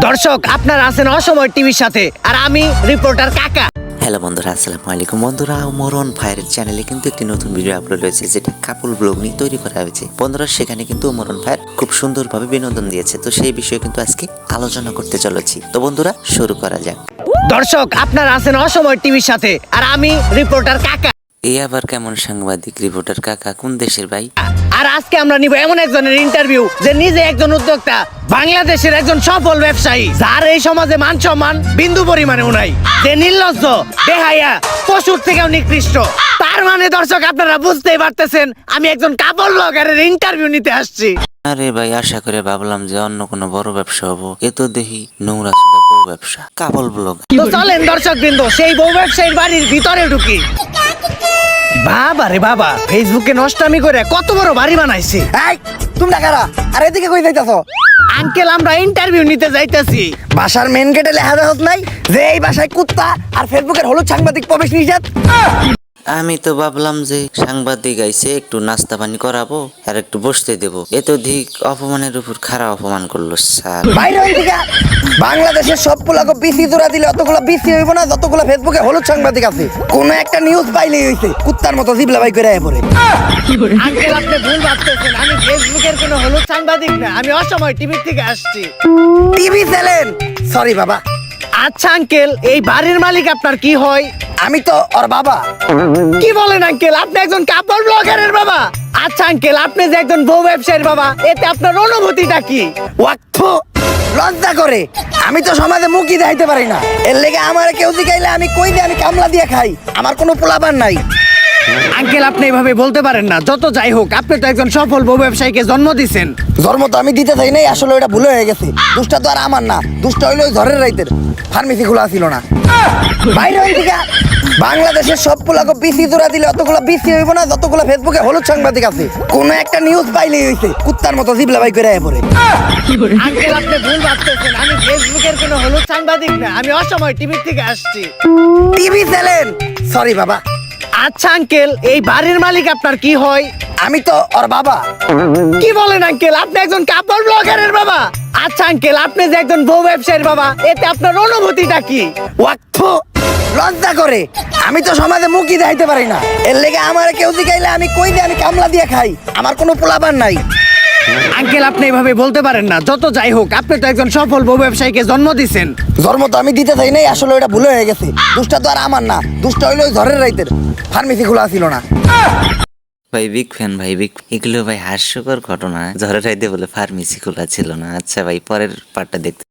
দর্শক আপনারা আছেন অসময় টিভির সাথে আর আমি রিপোর্টার কাকা। হ্যালো বন্ধুরা, আসসালামু আলাইকুম। বন্ধুরা, ওমরন ভাইয়ের চ্যানেলে কিন্তু একটি নতুন ভিডিও আপলোড হয়েছে, যেটা কাপল ব্লগ নিয়ে তৈরি করা হয়েছে। বন্ধুরা, সেখানে কিন্তু ওমরন ভাইয়ের খুব সুন্দরভাবে বিনোদন দিয়েছে, তো সেই বিষয়ে কিন্তু আজকে আলোচনা করতে চলেছি। তো বন্ধুরা, শুরু করা যাক। দর্শক আপনারা আছেন অসময় টিভির সাথে আর আমি রিপোর্টার কাকা। এই আবার কেমন সাংবাদিক? রিপোর্টার কাকা কোন দেশের ভাই? আর আজকে আমরা নিব এমন একজনের ইন্টারভিউ যে নিজে একজন উদ্যোক্তা, বাংলাদেশের একজন সফল ব্যবসায়ী, যার এই সমাজে মান সম্মান বিন্দু পরিমাণেও নাই, যে নির্লজ্জ, বেহায়া, পশুর থেকেও নিকৃষ্ট। তার মানে দর্শক আপনারা বুঝতেই পারতেছেন আমি একজন কাপল ব্লগারের ইন্টারভিউ নিতে আসছি। আরে ভাই, আশা করে ভাবলাম যে অন্য কোনো বড় ব্যবসা হবো, এ তো দেখি নোংরা সুদা বউ ব্যবসা, কাপল ব্লগ। তো চলেন দর্শক বৃন্দ সেই বউ ব্যবসায়ীর বাড়ির ভিতরে ঢুকি। বাবা রে বাবা, ফেসবুকে নষ্টামি করে কত বড় বাড়ি বানাইছে। এই তোমরা কারা? আর এদিকে কই যাইতাছো? আঙ্কেল আমরা ইন্টারভিউ নিতে যাইতেছি। বাসার মেন গেটে লেখা দেখছ নাই যে এই বাসায় কুত্তা আর ফেসবুকের হলুদ সাংবাদিক প্রবেশ নিষেধ? আমি তো ভাবলাম যে সাংবাদিক আইছে, একটু নাস্তা পানি করাবো আর একটু বসতে দেবো, এ তো ঠিক অপমানের উপর খারাপ অপমান করলো স্যার। বাইরে হইন থেকে। বাংলাদেশের সব পোলাকে বিসি জোড়া দিলে অতগুলো বিসি হইব না যতগুলো ফেসবুকে হলুদ সাংবাদিক আছে। কোন একটা নিউজ পাইলেই হইছে কুত্তার মতো জিবলা বাই করে পড়ে। আঙ্কেল আপনি ভুল ভাবতেছেন, আমি ফেসবুকের কোনো হলুদ সাংবাদিক না, আমি অসময় টিভি থেকে আসছি। TV channel? সরি বাবা। আচ্ছা আঙ্কেল, এই বাড়ির মালিক আপনার কি হয়? আমি তো ওর বাবা। কি বলেন আঙ্কেল, আপনি একজন কাপড় ব্লগারের বাবা? আচ্ছা আঙ্কেল, আপনি যে একজন বউ ব্যবসায়ীর বাবা, এতে আপনার অনুভূতিটা কি? ওয়াক্ফ লজ্জা করে। আমি তো সমাজে মুখই দেখাইতে পারি না, এর লেগে আমার কেউ জিগাইলে আমি কই দিয়ে আমি কামলা দিয়ে খাই। আমার কোনো পোলাপান নাই। আঙ্কেল আপনি এভাবে বলতে পারেন না, যত যাই হোক আপনি তো একজন সফল বউ ব্যবসায়ীকে জন্ম দিছেন। জন্ম তো আমি দিতে চাই নাই, আসলে ওটা ভুলে হয়ে গেছে। দুষ্টা তো আর আমার না, দুষ্টা হইলো ওই ঘরের রাইতের। ফার্মেসি খোলা ছিল না। বাইরে হইন থেকে। বাংলাদেশের সব পোলাকে বিসি জোড়া দিলে অতগুলো বিসি হইব না যতগুলো ফেসবুকে হলুদ সাংবাদিক আছে। কোন একটা নিউজ পাইলেই হইছে কুত্তার মতো জিবলা বাই করে পড়ে। আঙ্কেল আপনি ভুল ভাবতেছেন, আমি ফেসবুকের কোনো হলুদ সাংবাদিক না, আমি অসময় টিভি থেকে আসছি। TV channel? সরি বাবা। আচ্ছা আঙ্কেল, এই বাড়ির মালিক আপনার কি হয়? আমি তো ওর বাবা। কি বলেন আঙ্কেল, আপনি একজন কাপড় ব্লগারের বাবা? আচ্ছা আঙ্কেল, আপনি যে একজন বউ ব্যবসায়ীর বাবা, এতে আপনার অনুভূতিটা কি? ওয়াক্ফ লজ্জা করে। আমি তো সমাজে মুখই দেখাইতে পারি না, এর লেগে আমার কেউ জিগাইলে আমি কই দিয়ে আমি কামলা দিয়ে খাই। আমার কোনো পোলাপান নাই। আঙ্কেল আপনি এভাবে বলতে পারেন না, যত যাই হোক আপনি তো একজন সফল বউ ব্যবসায়ীকে জন্ম দিছেন। জন্ম তো আমি দিতে চাই নাই, আসলে ওটা ভুলে হয়ে গেছে। দুষ্টা তো আর আমার না, দুষ্টা হইলো ওই ঘরের রাইতের। ফার্মেসি খোলা ছিল না। ভাই বিগ ফ্যান, ভাই বিগ। এগুলো ভাই হাস্যকর ঘটনা। ঝড়ে রাইতে বলে ফার্মেসি খোলা ছিল না। আচ্ছা ভাই, পরের পার্টটা দেখতে।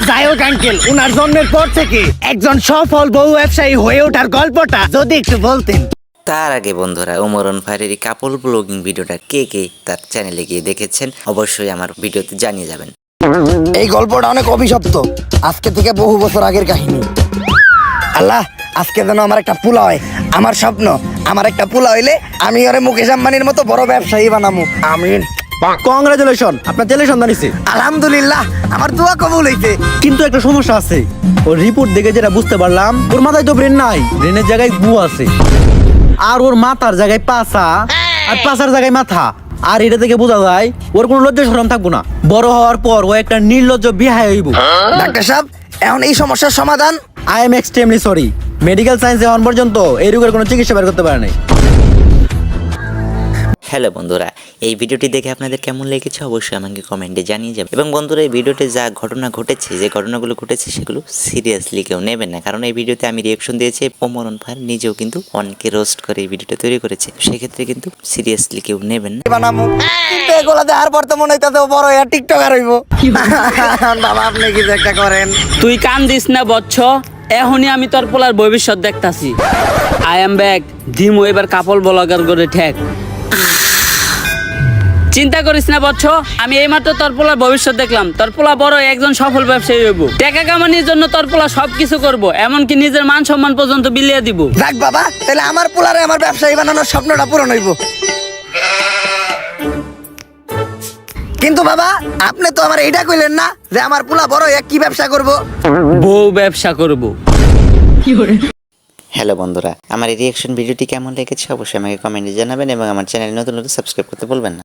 যাই হোক আঙ্কেল, উনার জন্মের পর থেকে একজন সফল বউ ব্যবসায়ী হয়ে ওঠার গল্পটা যদি একটু বলতেন। তার আগে বন্ধুরা, ওমরন ভাইয়ের কাপল ব্লগিং ভিডিওটা কে কে তার চ্যানেলে গিয়ে দেখেছেন অবশ্যই আমার ভিডিওতে জানিয়ে যাবেন। এই গল্পটা অনেক অভিশপ্ত, আজকে থেকে বহু বছর আগের কাহিনী। আল্লাহ, আজকে যেন আমার একটা পোলা হয়। আমার স্বপ্ন, আমার একটা পোলা হইলে আমি ওরে মুকেশ আম্বানির মতো বড় ব্যবসায়ী বানামু। আমিন। কংগ্রাচুলেশন, আপনার ছেলে সন্তান হইছে। আলহামদুলিল্লাহ, আমার দোয়া কবুল হইছে। কিন্তু একটা সমস্যা আছে, ওর রিপোর্ট দেখে যেটা বুঝতে পারলাম, ওর মাথায় তো ব্রেন নাই, ব্রেনের জায়গায় গু আছে। আর ওর মাথার জায়গায় পাছা, আর পাছার জায়গায় মাথা। আর এটা থেকে বোঝা যায় ওর কোনো লজ্জা শরম থাকবো না। বড় হওয়ার পর ও একটা নির্লজ্জ বিহায় হইব। ডাক্তার সাহেব, এখন এই সমস্যার সমাধান? I am extremely sorry, medical সায়েন্সে এখন পর্যন্ত এই রোগের কোনো চিকিৎসা বের করতে পারে নাই। হ্যালো বন্ধুরা, এই ভিডিওটি দেখে আপনাদের কেমন লেগেছে অবশ্যই আমাকে কমেন্টে জানিয়ে যাবেন। এবং বন্ধুরা, এই ভিডিওতে যা ঘটনা ঘটেছে, যে ঘটনাগুলো ঘটেছে সেগুলো সিরিয়াসলি কেউ নেবেন না, কারণ এই ভিডিওতে আমি রিয়াকশন দিয়েছি। ওমরন ভাই নিজেও কিন্তু অনেকে রোস্ট করে এই ভিডিওটা তৈরি করেছে, সেক্ষেত্রে কিন্তু সিরিয়াসলি কেউ নেবেন না। বানামু, কিন্তু এগুলা দেখার পর তো মনে হইতাছে ও বড় হইয়া টিকটকার হইব। বাবা আপনি কিছু একটা করেন। তুই কান দিস না বচ্চ, এখনই আমি তোর পোলার ভবিষ্যৎ দেখতাছি। আই এম ব্যাক, দিমু এবার কাপল ব্লগার করে ঠেক। চিন্তা করিস না বচ্চ, আমি এইমাত্র তোর পোলার ভবিষ্যৎ দেখলাম। তোর পোলা বড় একজন সফল ব্যবসায়ী হইব। টাকা কামানোর জন্য তোর পোলা সবকিছু করবো, এমনকি নিজের মান সম্মান পর্যন্ত বিলিয়ে দিব। যাক বাবা, তাহলে আমার পোলারে আমার ব্যবসায়ী বানানোর স্বপ্নটা পূরণ হইব। কিন্তু বাবা, আপনি তো আমার এইটা কইলেন না যে আমার পোলা বড় হইয়া কি ব্যবসা করব? বউ ব্যবসা করব। হ্যালো বন্ধুরা, আমার এই রিয়াকশন ভিডিওটি কেমন লেগেছে অবশ্যই আমাকে কমেন্টে জানাবেন এবং আমার চ্যানেল নতুন সাবস্ক্রাইব করতে ভুলবেন না।